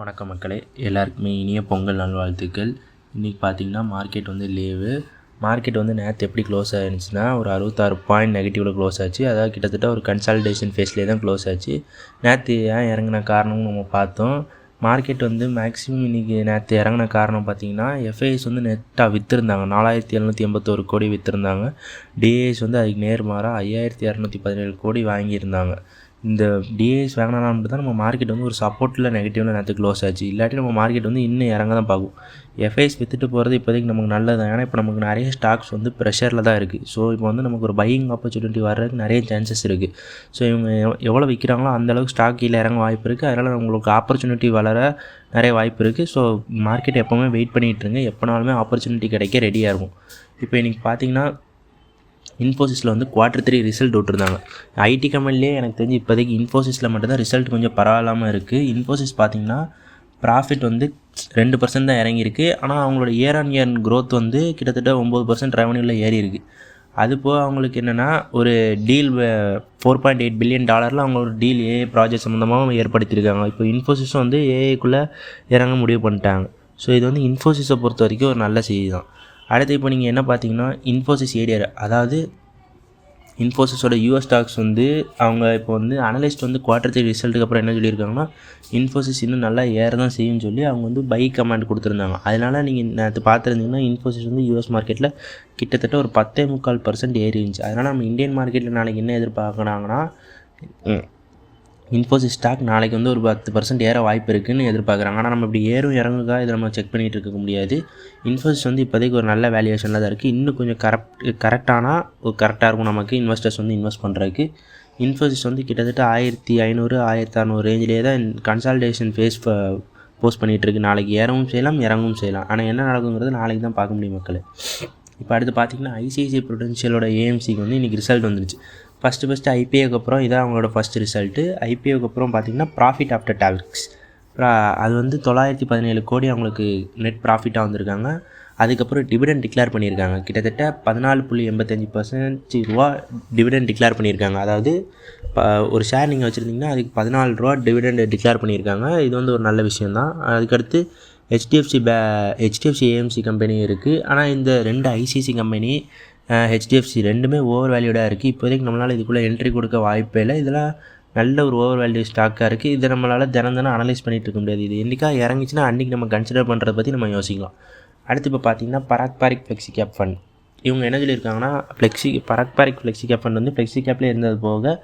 வணக்கம் மக்களே, எல்லாருக்குமே இனிய பொங்கல் நல்வாழ்த்துக்கள். இன்றைக்கி பார்த்திங்கன்னா மார்க்கெட் வந்து லீவு. மார்க்கெட் வந்து நேற்று எப்படி க்ளோஸ் ஆகிருந்துச்சுன்னா ஒரு 66 பாயிண்ட் நெகட்டிவில் க்ளோஸ் ஆச்சு. அதாவது கிட்டத்தட்ட ஒரு கன்சாலிடேஷன் ஃபேஸ்லேயே தான் க்ளோஸ் ஆச்சு. நேற்று ஏன் இறங்கின காரணம்னு நம்ம பார்த்தோம். மார்க்கெட் வந்து மேக்ஸிமம் இன்றைக்கி நேற்று இறங்கின காரணம் பார்த்திங்கன்னா எஃப்ஐஎஸ் வந்து நெட்டாக விற்றுருந்தாங்க. 4781 கோடி விற்றுருந்தாங்க. டிஏஎஸ் வந்து அதுக்கு நேர்மாறாக 5217 கோடி வாங்கியிருந்தாங்க. இந்த டிஏஎஸ் வாங்கினா மட்டும் தான் நம்ம மார்க்கெட் வந்து ஒரு சப்போர்ட்டில் நெகட்டிவில் நேற்று க்ளோஸ் ஆச்சு. இல்லாட்டி நம்ம மார்க்கெட் வந்து இன்னும் இறங்க தான் பார்க்கும். எஃப்ஐஎஸ் விற்றுட்டு போகிறது இப்போதைக்கு நமக்கு நல்லது தான். ஏன்னா இப்போ நமக்கு நிறைய ஸ்டாக்ஸ் வந்து ப்ரெஷரில் தான் இருக்குது. ஸோ இப்போ வந்து நமக்கு ஒரு பையிங் ஆப்பர்ச்சுனிட்டி வர்றதுக்கு நிறைய சான்சஸ் இருக்குது. ஸோ இவங்க எவ்வளோ விற்கிறாங்களோ அந்தளவுக்கு ஸ்டாக் கீழே இறங்க வாய்ப்பு இருக்குது. அதனால் உங்களுக்கு ஆப்பர்ச்சுனிட்டி வளர நிறைய வாய்ப்பு இருக்குது. ஸோ மார்க்கெட் எப்போவுமே வெயிட் பண்ணிகிட்டு இருங்க. எப்போனாலுமே ஆப்பர்ச்சுனிட்டி கிடைக்க ரெடியாக இருக்கும். இப்போ இன்றைக்கி பார்த்திங்கன்னா இன்ஃபோசிஸில் வந்து Q3 ரிசல்ட் விட்டுருந்தாங்க. ஐடி கம்பெனிலே எனக்கு தெரிஞ்சு இப்போதைக்கு இன்ஃபோசிஸில் மட்டும்தான் ரிசல்ட் கொஞ்சம் பரவாயில்லாமல் இருக்குது. இன்ஃபோசிஸ் பார்த்திங்கன்னா ப்ராஃபிட் வந்து 2% தான் இறங்கியிருக்கு. ஆனால் அவங்களோட இயர் ஆன் இயர் க்ரோத் வந்து கிட்டத்தட்ட 9% ரெவன்யூவில் ஏறி இருக்குது. அது போக அவங்களுக்கு என்னென்னா ஒரு டீல் $4.8 பில்லியன் அவங்களோட டீல் ஏஐ ப்ராஜெக்ட் சம்மந்தமாக ஏற்படுத்தியிருக்காங்க. இப்போ இன்ஃபோசிஸும் வந்து ஏஐக்குள்ளே இறங்க முடிவு பண்ணிட்டாங்க. ஸோ இது வந்து இன்ஃபோசிஸை பொறுத்த வரைக்கும் ஒரு நல்ல செய்தி தான். அடுத்து இப்போ நீங்கள் என்ன பார்த்தீங்கன்னா இன்ஃபோசிஸ் ஏடிஆர், அதாவது இன்ஃபோசிஸோட யூஎஸ் ஸ்டாக்ஸ் வந்து அவங்க இப்போ வந்து அனலிஸ்ட் வந்து Q3 ரிசல்ட்டுக்கு அப்புறம் என்ன சொல்லியிருக்காங்கன்னா இன்ஃபோசிஸ் இன்னும் நல்லா ஏற தான் செய்யும்னு சொல்லி அவங்க வந்து பை கமாண்ட் கொடுத்துருந்தாங்க. அதனால் நீங்கள் நேற்று பார்த்துருந்தீங்கன்னா இன்ஃபோசிஸ் வந்து யூஎஸ் மார்க்கெட்டில் கிட்டத்தட்ட ஒரு 10.25% ஏறி இருந்துச்சு. அதனால் நம்ம இந்தியன் மார்க்கெட்டில் நாளைக்கு என்ன எதிர்பார்க்குறாங்கன்னா இன்ஃபோசிஸ் ஸ்டாக் நாளைக்கு வந்து ஒரு 10% ஏற வாய்ப்பு இருக்குதுன்னு எதிர்பார்க்குறாங்க. ஆனால் நம்ம இப்படி ஏறும் இறங்குக்கா இதை நம்ம செக் பண்ணிகிட்டு இருக்க முடியாது. இன்ஃபோசிஸ் வந்து இப்போதைக்கு ஒரு நல்ல வேல்யூவேஷனில் தான் இருக்குது. இன்னும் கொஞ்சம் கரெக்டாக இருக்கும் நமக்கு இன்வெஸ்டர்ஸ் வந்து இன்வெஸ்ட் பண்ணுறதுக்கு. இன்ஃபோசிஸ் வந்து கிட்டத்தட்ட 1500 1600 ரேஞ்சிலே தான் கன்சாலிடேஷன் ஃபேஸ் போஸ்ட் பண்ணிகிட்ருக்கு. நாளைக்கு ஏறவும் செய்யலாம், இறங்கவும் செய்யலாம். ஆனால் என்ன நடக்குங்கிறது நாளைக்கு தான் பார்க்க முடியும் மக்களே. இப்போ அடுத்து பார்த்திங்கன்னா ஐசிஐசிஐ ப்ரூடென்ஷியலோட ஏஎம்சிக்கு வந்து இன்றைக்கி ரிசல்ட் வந்துருச்சு. ஃபஸ்ட்டு ஐபிஓக்கு அப்புறம் இதான் அவங்களோட ஃபஸ்ட் ரிசல்ட்டு. ஐபிஓக்கு அப்புறம் பார்த்திங்கன்னா ப்ராஃபிட் ஆஃப்டர் டாக்ஸ் அது வந்து 917 கோடி அவங்களுக்கு நெட் ப்ராஃபிட்டாக வந்திருக்காங்க. அதுக்கப்புறம் டிவிடெண்ட் டிக்ளேர் பண்ணியிருக்காங்க. கிட்டத்தட்ட 14.85% ரூபா டிவிடெண்ட் டிக்ளேர் பண்ணியிருக்காங்க. அதாவது ஒரு ஷேர் நீங்கள் வச்சுருந்தீங்கன்னா அதுக்கு 14 ரூபா டிவிடெண்ட் டிக்ளேர் பண்ணியிருக்காங்க. இது வந்து ஒரு நல்ல விஷயந்தான். அதுக்கடுத்து ஹெச்டிஎஃப்சி ஏஎம்சி கம்பெனி இருக்குது. ஆனால் இந்த 2 ஐசிசி கம்பெனி ஹெச்டிஎஃப்சி ரெண்டுமே ஓவர் வேல்யூடாக இருக்குது. இப்போதைக்கு நம்மளால் இதுக்குள்ளே என்ட்ரி கொடுக்க வாய்ப்பே இல்லை. இதெல்லாம் நல்ல ஒரு ஓவர் வேல்யூ ஸ்டாக்காக இருக்குது. இதை நம்மளால் தினம் அனலைஸ் பண்ணிகிட்டு இருக்க முடியாது. இது என்றைக்காக இறங்கிச்சுன்னா அன்றைக்கி நம்ம கன்சிடர் பண்ணுறதை பற்றி நம்ம யோசிக்கலாம். அடுத்து இப்போ பார்த்திங்கன்னா பராக் பாரிக் ஃப்ளெக்ஸி கேப் ஃபண்ட் இவங்க என்ன சொல்லியிருக்காங்கன்னா பராக் பாரிக் ஃப்ளெக்ஸி கேப் ஃபண்ட் வந்து ஃப்ளெக்ஸி கேப்லேயே இருந்தது போக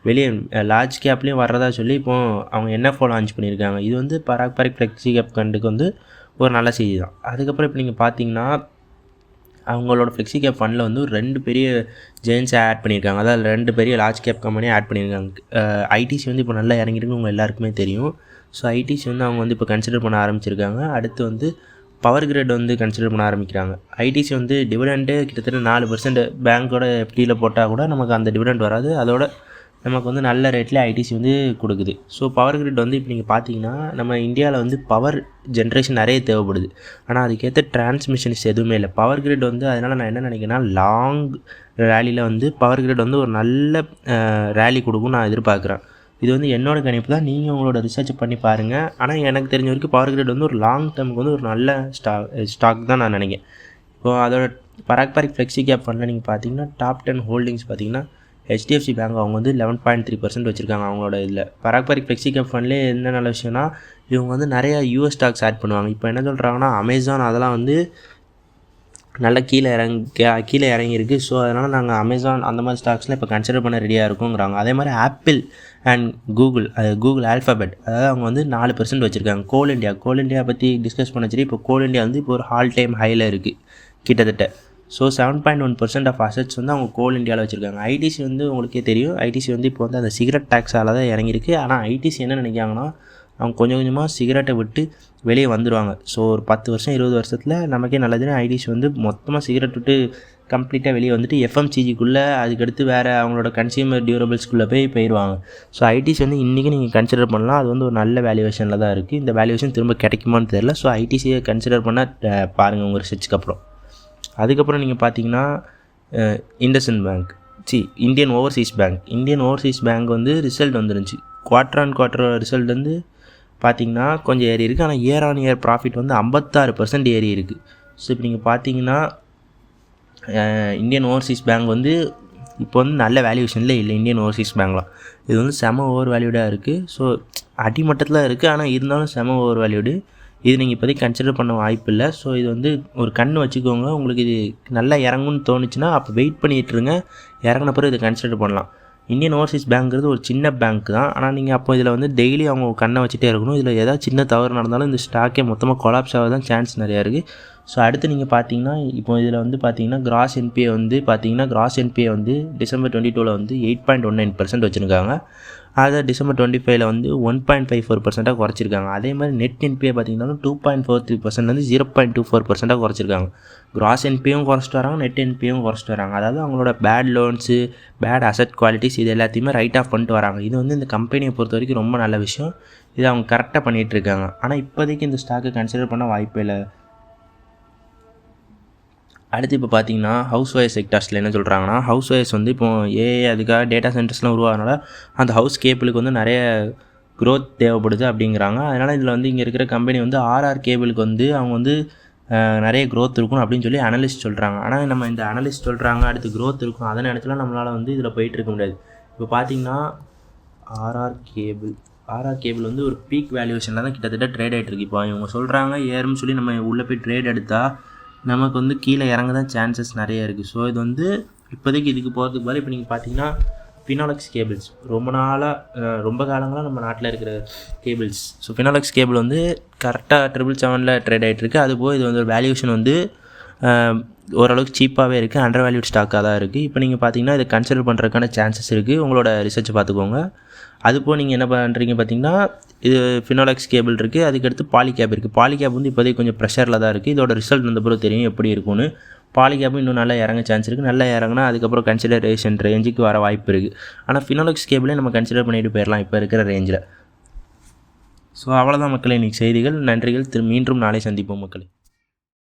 வெளியே லார்ஜ் கேப்லேயும் வர்றதா சொல்லி இப்போது அவங்க NFO லான்ச் பண்ணியிருக்காங்க. இது வந்து பராக் பாரிக் ஃப்ளெக்ஸி கேப் ஃபண்டுக்கு வந்து ஒரு நல்ல செய்தி தான். அதுக்கப்புறம் இப்போ நீங்கள் பார்த்தீங்கன்னா அவங்களோட ஃப்ளெக்ஸி கேப் ஃபண்டில் வந்து ஒரு 2 பெரிய ஜெயின்ஸை ஆட் பண்ணியிருக்காங்க. அதாவது 2 பெரிய லார்ஜ் கேப் கம்பெனியை ஆட் பண்ணியிருக்காங்க. ஐடிசி வந்து இப்போ நல்லா இறங்கிஇருக்குன்னு உங்கள் எல்லாருக்குமே தெரியும். ஸோ ஐடிசி வந்து அவங்க வந்து இப்போ கன்சிடர் பண்ண ஆரம்பிச்சிருக்காங்க. அடுத்து வந்து பவர் கிரிட் வந்து கன்சிடர் பண்ண ஆரம்பிக்கிறாங்க. ஐடிசி வந்து டிவிடெண்ட்டு கிட்டத்தட்ட 4% பேங்க்கோட எஃப்டியில் போட்டால் கூட நமக்கு அந்த டிவிடெண்ட் வராது. அதோட நமக்கு வந்து நல்ல ரேட்டில் ஐடிசி வந்து கொடுக்குது. ஸோ பவர் கிரிட் வந்து இப்போ நீங்கள் பார்த்தீங்கன்னா நம்ம இந்தியாவில் வந்து பவர் ஜென்ரேஷன் நிறைய தேவைப்படுது. ஆனால் அதுக்கேற்ற டிரான்ஸ்மிஷன்ஸ் எதுவுமே இல்லை. பவர் கிரிட் வந்து அதனால் நான் என்ன நினைக்கிறேன்னா லாங் ரேலியில் வந்து பவர் கிரிட் வந்து ஒரு நல்ல ரேலி கொடுக்கும் நான் எதிர்பார்க்குறேன். இது வந்து என்னோடய கணிப்பு தான். நீங்கள் உங்களோட ரிசர்ச் பண்ணி பாருங்கள். ஆனால் எனக்கு தெரிஞ்ச வரைக்கும் பவர் கிரிட் வந்து ஒரு லாங் டேர்முக்கு வந்து ஒரு நல்ல ஸ்டாக் தான் நான் நினைக்கிறேன். இப்போது அதோட பராக் பாரிக் ஃப்ளெக்ஸி கேப் ஃபண்டில் நீங்கள் பார்த்தீங்கன்னா டாப் 10 ஹோல்டிங்ஸ் பார்த்தீங்கன்னா ஹெச்டிஎஃப்சி பேங்க் அவங்க வந்து 11.3% வச்சுருக்காங்க அவங்களோட இதில். பராக் பாரிக் ஃப்ளெக்ஸி கேப் ஃபண்ட்லேயே என்ன நல்ல விஷயம்னா இவங்க வந்து நிறையா யூஎஸ் ஸ்டாக்ஸ் ஆட் பண்ணுவாங்க. இப்போ என்ன சொல்கிறாங்கன்னா அமேசான் அதெல்லாம் வந்து நல்லா கீழே இறங்கியிருக்கு. ஸோ அதனால் நாங்கள் அமேசான் அந்த மாதிரி ஸ்டாக்ஸ்லாம் இப்போ கன்சிடர் பண்ண ரெடியாக இருக்குங்கிறாங்க. அதே மாதிரி ஆப்பிள் அண்ட் கூகுள் ஆல்ஃபாபெட் அதாவது அவங்க வந்து 4% வச்சுருக்காங்க. கோல் இண்டியா பற்றி டிஸ்கஸ் பண்ண சரி. இப்போ கோல் இண்டியா வந்து இப்போ ஒரு ஆல் டைம் ஹையில் இருக்குது கிட்டத்தட்ட. ஸோ 7.1% ஆஃப் அசெட்ஸ் வந்து அவங்க கோல் இண்டியாவில் வச்சுருக்காங்க. ஐடிசி வந்து உங்களுக்கே தெரியும். ஐடிசி வந்து இப்போ வந்து அந்த சிகரெட் டேக்ஸால் தான் இறங்கியிருக்கு. ஆனால் ஐடிசி என்ன நினைக்கிறாங்கன்னா அவங்க கொஞ்சம் கொஞ்சமாக சிகரெட்டை விட்டு வெளியே வந்துடுவாங்க. ஸோ ஒரு 10 வருஷம் 20 வருஷத்தில் நமக்கே நல்லதுன்னு ஐடிசி வந்து மொத்தமாக சிகரெட் விட்டு கம்ப்ளீட்டாக வெளியே வந்துட்டு எஃப்எம்சிஜிக்குள்ளே அதுக்கடுத்து வேறு அவங்களோட கன்சியூமர் டியூரபிள்ஸ்குள்ளே போயிடுவாங்க. ஸோ ஐடிசி வந்து இன்றைக்கி நீங்கள் கன்சிடர் பண்ணலாம். அது வந்து ஒரு நல்ல வேல்யூவேஷனில் தான் இருக்குது. இந்த வேல்யூவேஷன் திரும்ப கிடைக்குமான்னு தெரியல. ஸோ ஐடிசியை கன்சிடர் பண்ண பாருங்கள் உங்கள் ரிசர்ச்சுக்கு அப்புறம். அதுக்கப்புறம் நீங்கள் பார்த்தீங்கன்னா IndusInd bank Indian Overseas bank வந்து ரிசல்ட் வந்துருந்துச்சு. குவார்டர் ரிசல்ட் வந்து பார்த்திங்கன்னா கொஞ்சம் ஏறி இருக்குது. ஆனால் இயர் ஆன் இயர் ப்ராஃபிட் வந்து 56% ஏறி இருக்குது. ஸோ இப்போ நீங்கள் பார்த்தீங்கன்னா இந்தியன் ஓவர்சீஸ் பேங்க் வந்து இப்போ வந்து நல்ல வேல்யூவேஷனில் இல்லை. இந்தியன் ஓவர்சீஸ் பேங்க்லாம் இது வந்து செம ஓவர் வேல்யூடாக இருக்குது. ஸோ அடிமட்டத்தில் இருக்குது, ஆனால் இருந்தாலும் செம ஓவர் வேல்யூடு. இது நீங்கள் இப்போதைக்கு கன்சிடர் பண்ண வாய்ப்பு இல்லை. ஸோ இது வந்து ஒரு கண் வச்சுக்கோங்க. உங்களுக்கு இது நல்லா இறங்குன்னு தோணுச்சுன்னா அப்போ வெயிட் பண்ணிகிட்ருங்க. இறங்கின பிறகு இதை கன்சிடர் பண்ணலாம். இந்தியன் ஓவர்சீஸ் பேங்க்ங்கிறது ஒரு சின்ன பேங்க் தான். ஆனால் நீங்கள் அப்போ இதில் வந்து டெய்லி அவங்க கண்ணை வச்சுட்டே இருக்கணும். இதில் ஏதாவது சின்ன தவறு நடந்தாலும் இந்த ஸ்டாக்கே மொத்தமாக கொலாப்ஸ் ஆக தான் சான்ஸ் நிறையா இருக்குது. ஸோ அடுத்து நீங்கள் பார்த்தீங்கன்னா இப்போ இதில் வந்து பார்த்தீங்கன்னா கிராஸ் என்பிஏ வந்து டிசம்பர் 22 வந்து 8.19% வச்சுருக்காங்க. அதை டிசம்பர் 25 வந்து 1.54% குறைச்சிருக்காங்க. அதே மாதிரி நெட் என்பிஏ பார்த்தீங்கன்னா 2.43% வந்து 0.24% குறைச்சிருக்காங்க. கிராஸ் என்பியும் குறைச்சிட்டு வராங்க, நெட் என்பியும் குறைச்சிட்டு வராங்க. அதாவது அவங்களோட bad loans, bad asset qualities இது எல்லாத்தையுமே ரைட் ஆஃப் பண்ணிட்டு வராங்க. இது வந்து இந்த கம்பெனியை பொறுத்த வரைக்கும் ரொம்ப நல்ல விஷயம். இது அவங்க கரெக்டாக பண்ணிகிட்டு இருக்காங்க. ஆனால் இப்போதைக்கு இந்த ஸ்டாக்கை கன்சிடர் பண்ண வாய்ப்பே இல்லை. அடுத்து இப்போ பார்த்தீங்கன்னா ஹவுஸ் ஒயர் செக்டார்ஸில் என்ன சொல்கிறாங்கன்னா, ஹவுஸ் ஒயர்ஸ் வந்து இப்போ அதுக்காக டேட்டா சென்டர்ஸ்லாம் உருவாகிறனால அந்த ஹவுஸ் கேபிளுக்கு வந்து நிறைய க்ரோத் தேவைப்படுது அப்படிங்கிறாங்க. அதனால் இதில் வந்து இங்கே இருக்கிற கம்பெனி வந்து ஆர்ஆர் கேபிளுக்கு வந்து அவங்க வந்து நிறைய க்ரோத் இருக்கும் அப்படின்னு சொல்லி அனலிஸ்ட் சொல்கிறாங்க. ஆனால் நம்ம இந்த அனலிஸ்ட் சொல்கிறாங்க அடுத்து க்ரோத் இருக்கும், அதே நேரத்தில் நம்மளால் வந்து இதில் போயிட்டு இருக்க முடியாது. இப்போ பார்த்தீங்கன்னா ஆர்ஆர் கேபிள் வந்து ஒரு பீக் வேல்யூவேஷனில் தான் கிட்டத்தட்ட ட்ரேட் ஆகிட்டு இருக்கு. இப்போ இவங்க சொல்கிறாங்க ஏறும்னு சொல்லி நம்ம உள்ளே போய் ட்ரேட் எடுத்தால் நமக்கு வந்து கீழே இறங்க தான் சான்சஸ் நிறைய இருக்குது. ஸோ இது வந்து இப்போதைக்கு இதுக்கு போகிறதுக்கு பதில் இப்போ நீங்கள் பார்த்தீங்கன்னா ஃபினாலெக்ஸ் கேபிள்ஸ் ரொம்ப காலங்களாக நம்ம நாட்டில் இருக்கிற கேபிள்ஸ். ஸோ ஃபினாலெக்ஸ் கேபிள் வந்து கரெக்டாக 777 ட்ரேட் ஆகிட்டுருக்கு. அதுபோல் இது வந்து ஒரு வேல்யூவேஷன் வந்து ஓரளவுக்கு சீப்பாகவே இருக்குது, அண்டர் வேல்யூட் ஸ்டாக்காக தான் இருக்குது. இப்போ நீங்கள் பார்த்தீங்கன்னா இதை கன்சிடர் பண்ணுறதுக்கான சான்சஸ் இருக்குது. உங்களோட ரிசர்ச் பார்த்துக்கோங்க. அதுபோல் நீங்கள் என்ன பண்ணுறீங்க பார்த்தீங்கன்னா இது ஃபினாலெக்ஸ் கேபிள் இருக்குது, அதுக்கடுத்து பாலிகேப் இருக்குது. பாலிகேப் வந்து இப்போதைக்கு கொஞ்சம் ப்ரெஷரில் தான் இருக்குது. இதோட ரிசல்ட் வந்த பிறகு தெரியும் எப்படி இருக்கும்னு. பாலிகேப்பும் இன்னும் நல்லா இறங்க சான்ஸ் இருக்குது. நல்லா இறங்கினா அதுக்கப்புறம் கன்சிடரேஷன் ரேஞ்சுக்கு வர வாய்ப்பு இருக்குது. ஆனால் ஃபினாலெக்ஸ் கேபிளே நம்ம கன்சிடர் பண்ணிட்டு போயிடலாம் இப்போ இருக்கிற ரேஞ்சில். ஸோ அவ்வளோதான் மக்களே இன்றைக்கி செய்திகள். நன்றிகள். மீண்டும் நாளை சந்திப்போம் மக்களே.